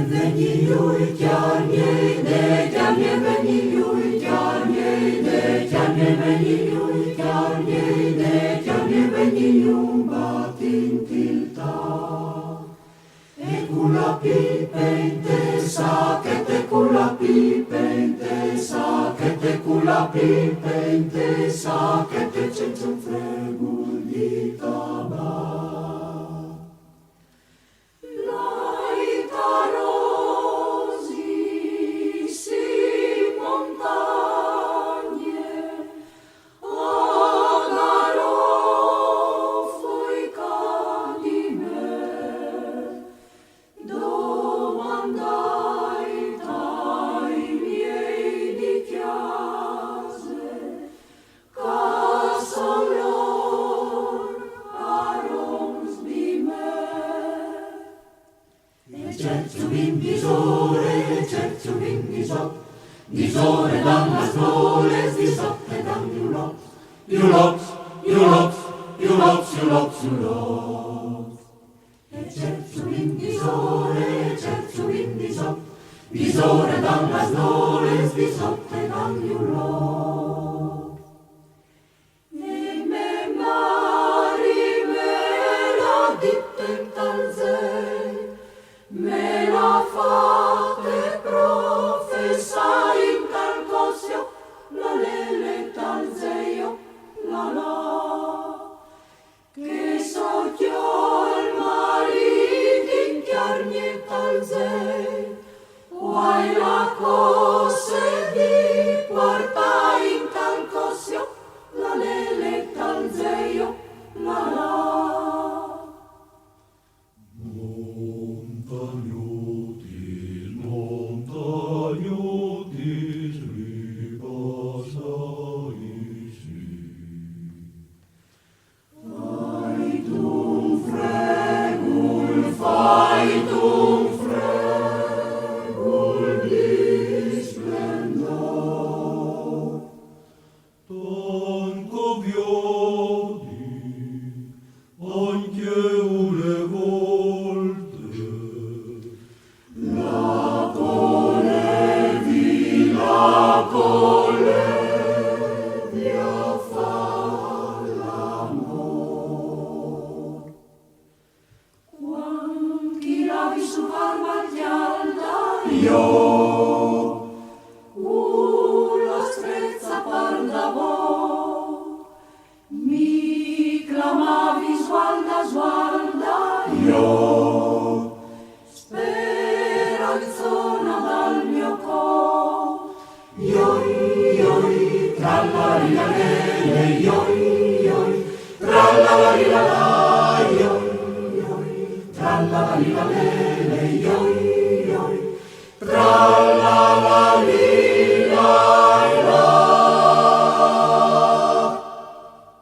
veni lui chiar miei, de chiar miei veni lui chiar miei, de chiar miei veni lui chiar miei, de chiar miei veni iubat intilta. E culla pipente sacete culla pipente sacete culla pipente sacete senza un fregul di tabac. Cerciubin disore dan las doles, disotte dan iulops, iulops, iulops, iulops, iulops, iulops. E cerciubin disore dan las doles, disotte dan iulops. E me mari me la ditten talzei, me la fate professa in tal cosio, la lele tal zeio, la la. Che so io il marit in chiarnie tal zei, uai la cose di porta in tal cosio, la lele tal zeio, la la. La strezza parda vo, mi clamavi sgualda, sgualda, io, speranzona dal mio cor, ioi, trallari la lele, ioi, trallari la